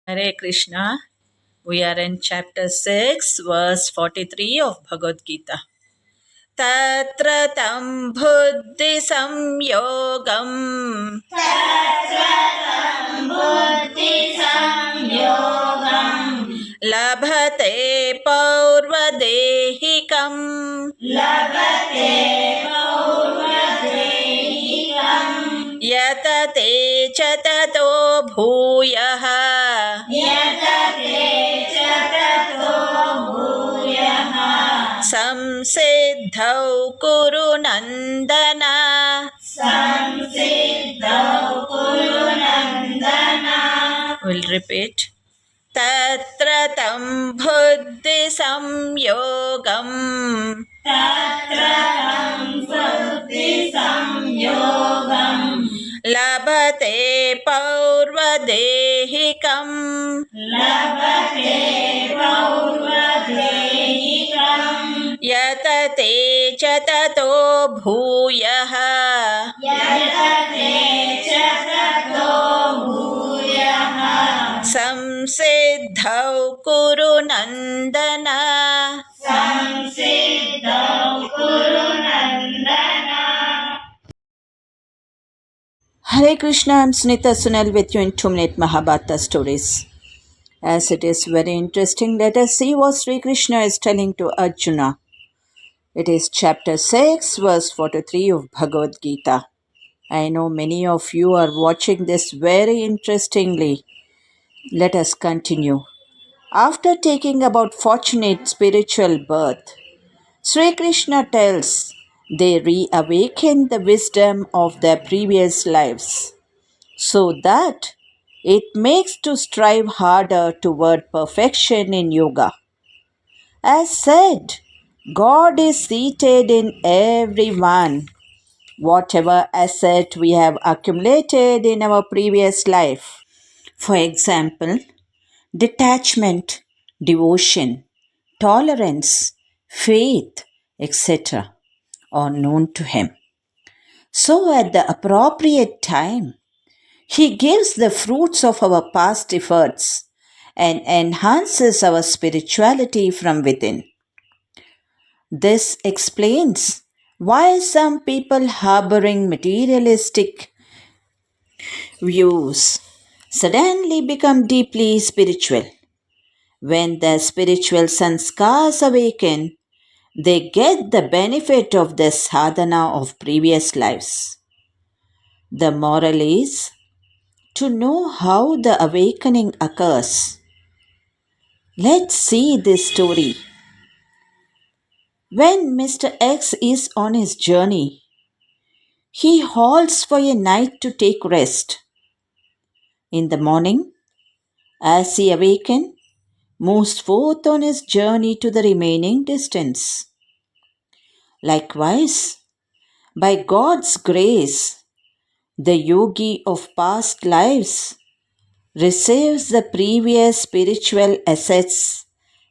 Hare Krishna. We are in chapter 6, verse 43 of Bhagavad Gita. Tatra tam buddhi samyogam labhate paurvadehikam yatate cha tato bhuyah संसिद्धौ कुरु नन्दना We'll repeat. तत्र तं बुद्धि संयोगम् लभते पौर्वदेहिकम् यतते च ततो भूयः संसिद्धौ कुरु नन्दन Hare Krishna, I'm Sunita Sunal with you in 2-minute Mahabharata stories. As it is very interesting, let us see what Sri Krishna is telling to Arjuna. It is chapter 6, verse 43 of Bhagavad Gita. I know many of you are watching this very interestingly. Let us continue. After taking about fortunate spiritual birth, Sri Krishna tells they reawaken the wisdom of their previous lives, so that it makes to strive harder toward perfection in yoga. As said, God is seated in everyone. Whatever asset we have accumulated in our previous life, for example, detachment, devotion, tolerance, faith, etc., are known to Him. So, at the appropriate time, He gives the fruits of our past efforts and enhances our spirituality from within. This explains why some people harboring materialistic views suddenly become deeply spiritual. When their spiritual sanskars awaken, they get the benefit of the sadhana of previous lives. The moral is to know how the awakening occurs. Let's see this story. When Mr. X is on his journey, he halts for a night to take rest. In the morning, as he awakens, moves forth on his journey to the remaining distance. Likewise, by God's grace, the yogi of past lives receives the previous spiritual assets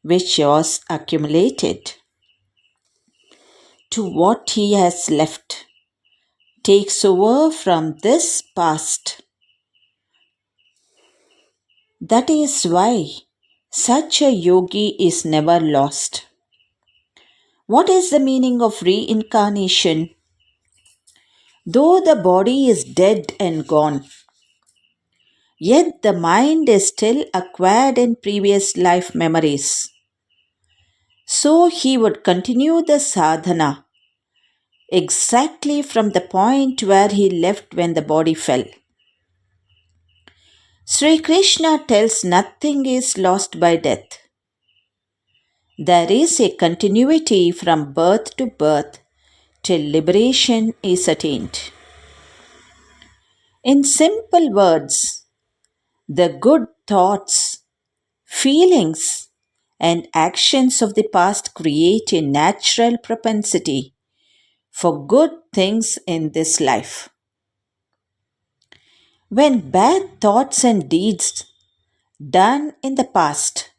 which was accumulated. To what he has left, takes over from this past. That is why such a yogi is never lost. What is the meaning of reincarnation? Though the body is dead and gone, yet the mind is still acquired in previous life memories. So he would continue the sadhana exactly from the point where he left when the body fell. Sri Krishna tells nothing is lost by death. There is a continuity from birth to birth till liberation is attained. In simple words, the good thoughts, feelings, and actions of the past create a natural propensity for good things in this life. When bad thoughts and deeds done in the past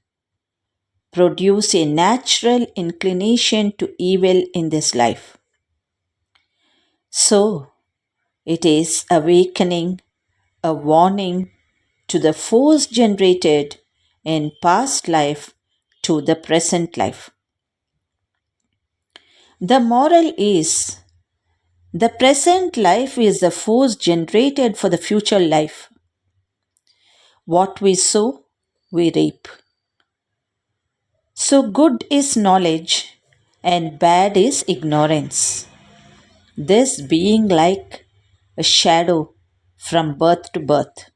produce a natural inclination to evil in this life, so it is awakening, a warning to the force generated in past life to the present life. The moral is the present life is the force generated for the future life. What we sow, we reap. So good is knowledge and bad is ignorance. This being like a shadow from birth to birth.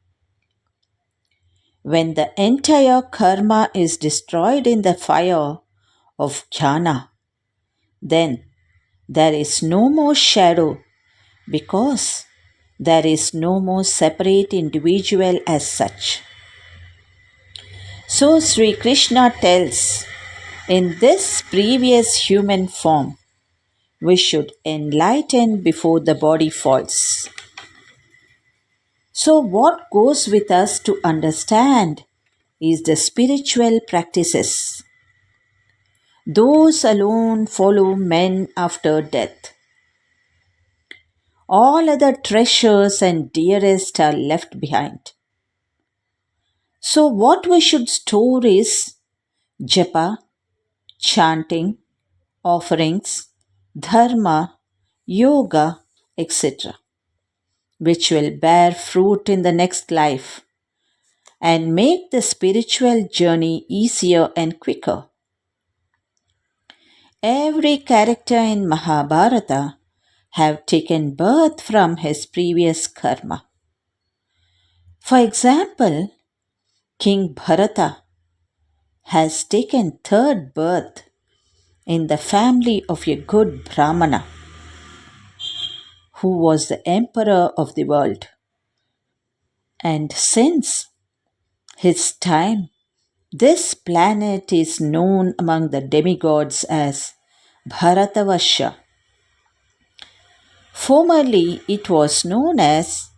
When the entire karma is destroyed in the fire of jnana, then there is no more shadow because there is no more separate individual as such. So Sri Krishna tells, in this previous human form, we should enlighten before the body falls. So what goes with us to understand is the spiritual practices. Those alone follow men after death. All other treasures and dearest are left behind. So what we should store is japa, chanting, offerings, dharma, yoga, etc., which will bear fruit in the next life and make the spiritual journey easier and quicker. Every character in Mahabharata have taken birth from his previous karma. For example, King Bharata has taken third birth in the family of a good Brahmana who was the emperor of the world. And since his time, this planet is known among the demigods as Bharatavasha. Formerly, it was known as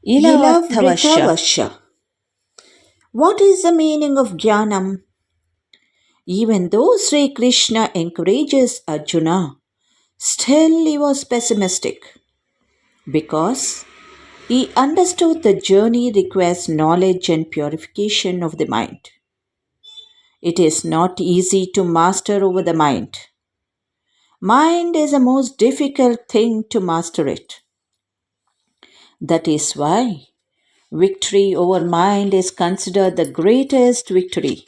Ilavatavasha. What is the meaning of Jnanam? Even though Sri Krishna encourages Arjuna, still he was pessimistic because he understood the journey requires knowledge and purification of the mind. It is not easy to master over the mind. Mind is the most difficult thing to master it. That is why victory over mind is considered the greatest victory.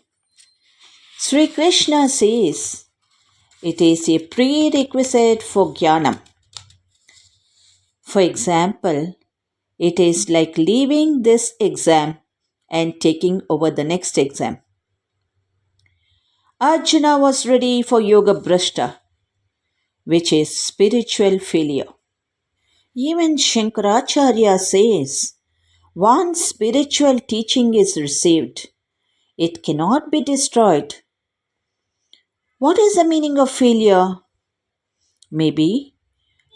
Sri Krishna says it is a prerequisite for jnanam. For example, it is like leaving this exam and taking over the next exam. Arjuna was ready for yoga brashta, which is spiritual failure. Even Shankaracharya says, once spiritual teaching is received, it cannot be destroyed. What is the meaning of failure? Maybe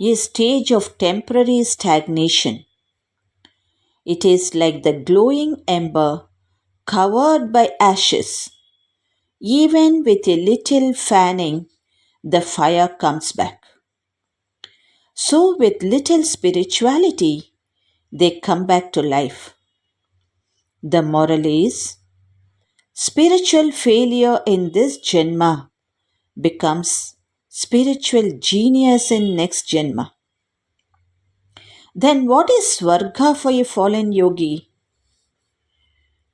a stage of temporary stagnation. It is like the glowing ember covered by ashes. Even with a little fanning, the fire comes back. So, with little spirituality, they come back to life. The moral is spiritual failure in this Janma becomes spiritual genius in next Janma. Then what is Swarga for a fallen yogi?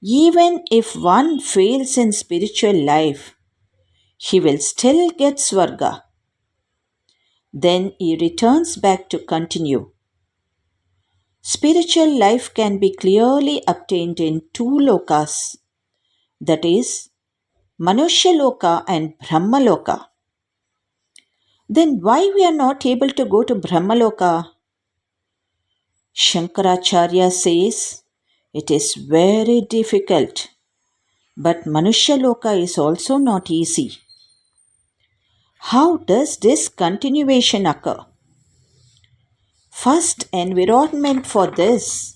Even if one fails in spiritual life, he will still get Swarga. Then he returns back to continue. Spiritual life can be clearly obtained in two lokas, that is, Manushya Loka and Brahma Loka. Then why we are not able to go to Brahma Loka? Shankaracharya says it is very difficult, but Manushya Loka is also not easy. How does this continuation occur? First, environment for this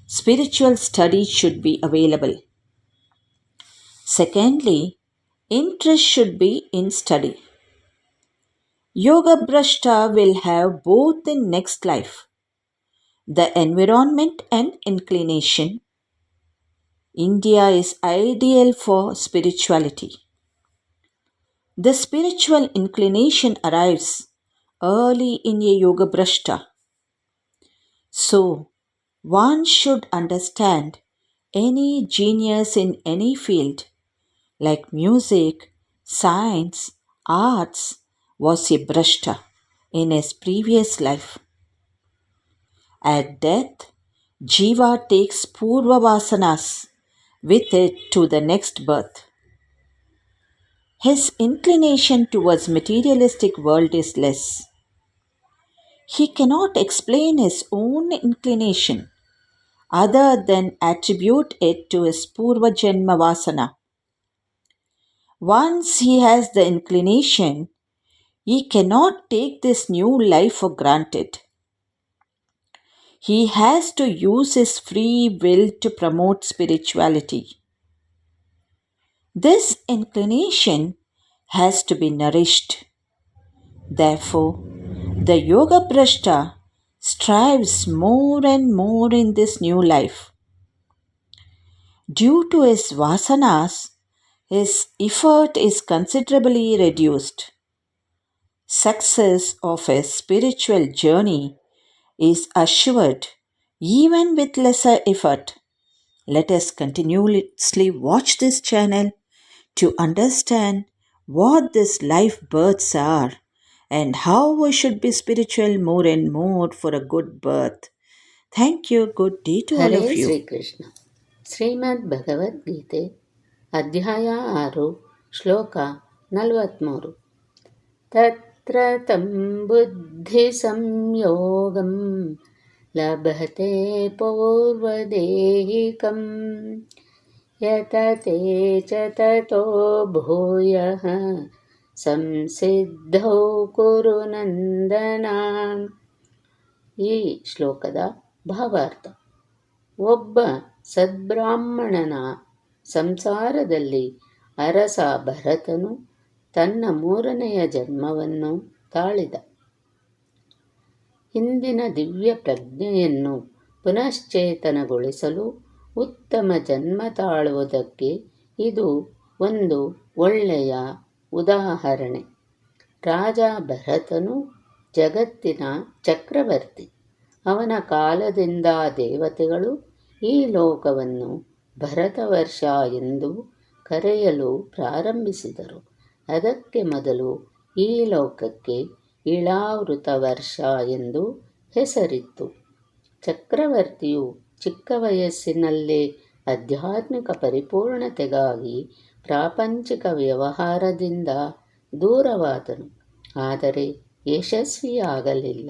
spiritual study should be available. Secondly, interest should be in study. Yoga Brashta will have both in next life, the environment and inclination. India is ideal for spirituality. The spiritual inclination arrives early in a yoga brashta. So, one should understand any genius in any field like music, science, arts was a brashta in his previous life. At death, Jiva takes purva vasanas with it to the next birth. His inclination towards materialistic world is less. He cannot explain his own inclination other than attribute it to his purva janma vasana. Once he has the inclination, he cannot take this new life for granted. He has to use his free will to promote spirituality. This inclination has to be nourished. Therefore, the yoga prashta strives more and more in this new life. Due to his vasanas, his effort is considerably reduced. Success of his spiritual journey is assured even with lesser effort. Let us continuously watch this channel to understand what these life births are and how we should be spiritual more and more for a good birth. Thank you. Good day to all Hare of you. Shrikrishna. ಶ್ರೀಮದ್ ಭಗವದ್ಗೀತೆ ಅಧ್ಯಾಯ 6 ಶ್ಲೋಕ 43. ತತ್ರ ತಂ ಬುದ್ಧಿ ಸಂಯೋಗಂ ಲಭತೆ ಪೌರ್ವದೇಹಿಕಂ ಯತತೆ ಚ ತತೋ ಭೂಯಃ ಸಂಸಿದ್ಧೌ ಕುರು ನಂದನ. ಈ ಶ್ಲೋಕದ ಭಾವಾರ್ಥ: ಒಬ್ಬ ಸದ್ಬ್ರಾಹ್ಮಣನ ಸಂಸಾರದಲ್ಲಿ ಅರಸ ಭರತನು ತನ್ನ 3ನೆಯ ಜನ್ಮವನ್ನು ತಾಳಿದ. ಹಿಂದಿನ ದಿವ್ಯ ಪ್ರಜ್ಞೆಯನ್ನು ಪುನಶ್ಚೇತನಗೊಳಿಸಲು ಉತ್ತಮ ಜನ್ಮ ತಾಳುವುದಕ್ಕೆ ಇದು ಒಂದು ಒಳ್ಳೆಯ ಉದಾಹರಣೆ. ರಾಜ ಭರತನು ಜಗತ್ತಿನ ಚಕ್ರವರ್ತಿ. ಅವನ ಕಾಲದಿಂದ ದೇವತೆಗಳು ಈ ಲೋಕವನ್ನು ಭರತವರ್ಷ ಎಂದು ಕರೆಯಲು ಪ್ರಾರಂಭಿಸಿದರು. ಅದಕ್ಕೆ ಮೊದಲು ಈ ಲೋಕಕ್ಕೆ ಇಳಾವೃತ ವರ್ಷ ಎಂದು ಹೆಸರಿತ್ತು. ಚಕ್ರವರ್ತಿಯು ಚಿಕ್ಕ ವಯಸ್ಸಿನಲ್ಲೇ ಆಧ್ಯಾತ್ಮಿಕ ಪರಿಪೂರ್ಣತೆಗಾಗಿ ಪ್ರಾಪಂಚಿಕ ವ್ಯವಹಾರದಿಂದ ದೂರವಾದನು. ಆದರೆ ಯಶಸ್ವಿಯಾಗಲಿಲ್ಲ.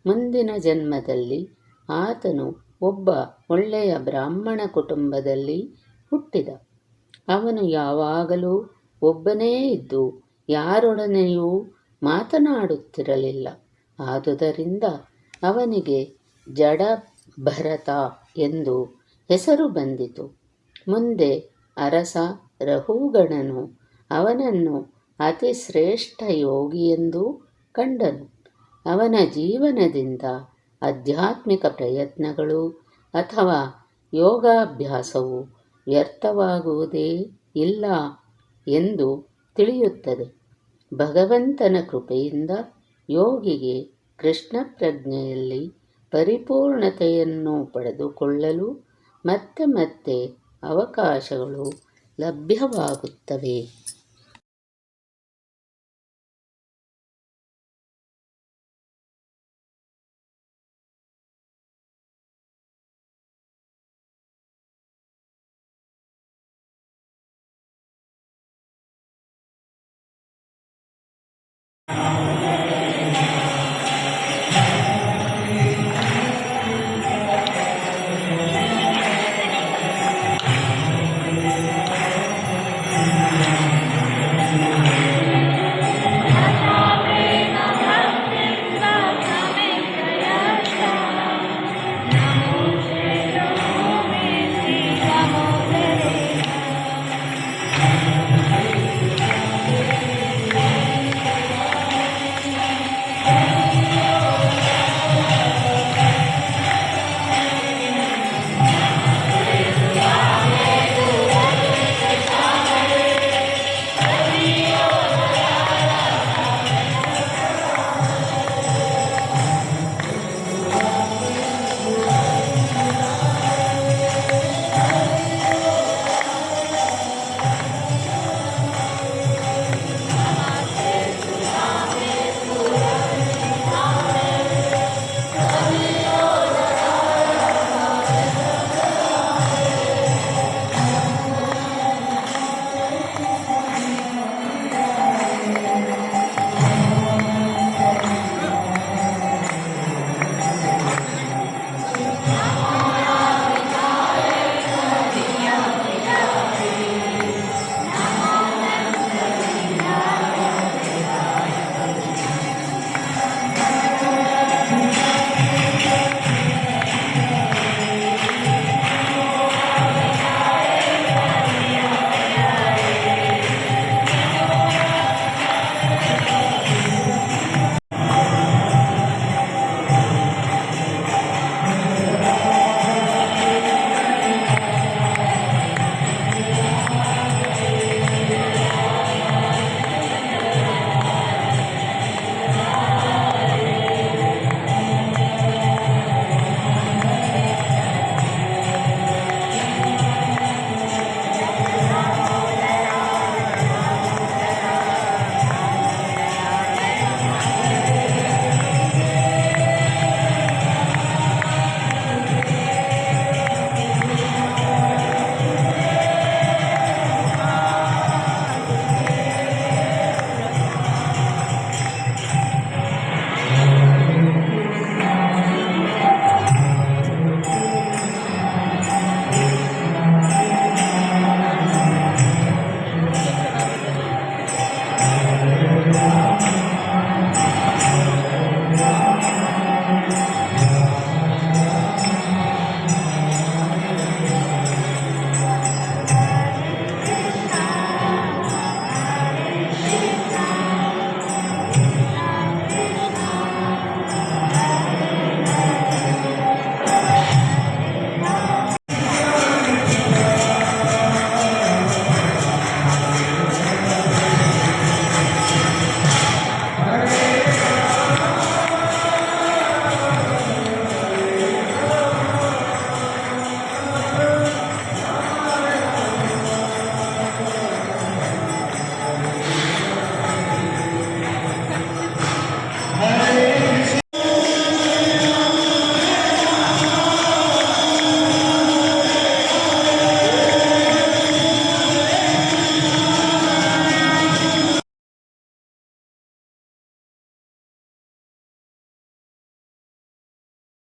ಮುಂದಿನ ಜನ್ಮದಲ್ಲಿ ಆತನು ಒಬ್ಬ ಒಳ್ಳೆಯ ಬ್ರಾಹ್ಮಣ ಕುಟುಂಬದಲ್ಲಿ ಹುಟ್ಟಿದ. ಅವನು ಯಾವಾಗಲೂ ಒಬ್ಬನೇ ಇದ್ದು ಯಾರೊಡನೆಯೂ ಮಾತನಾಡುತ್ತಿರಲಿಲ್ಲ. ಆದುದರಿಂದ ಅವನಿಗೆ ಜಡ ಭರತ ಎಂದು ಹೆಸರು ಬಂದಿತು. ಮುಂದೆ ಅರಸ ರಹುಗಣನು ಅವನನ್ನು ಅತಿ ಶ್ರೇಷ್ಠ ಯೋಗಿಯೆಂದು ಕಂಡನು. ಅವನ ಜೀವನದಿಂದ ಆಧ್ಯಾತ್ಮಿಕ ಪ್ರಯತ್ನಗಳು ಅಥವಾ ಯೋಗಾಭ್ಯಾಸವು ವ್ಯರ್ಥವಾಗುವುದೇ ಇಲ್ಲ ಎಂದು ತಿಳಿಯುತ್ತದೆ. ಭಗವಂತನ ಕೃಪೆಯಿಂದ ಯೋಗಿಗೆ ಕೃಷ್ಣ ಪ್ರಜ್ಞೆಯಲ್ಲಿ ಪರಿಪೂರ್ಣತೆಯನ್ನು ಪಡೆದುಕೊಳ್ಳಲು ಮತ್ತೆ ಮತ್ತೆ ಅವಕಾಶಗಳು ಲಭ್ಯವಾಗುತ್ತವೆ.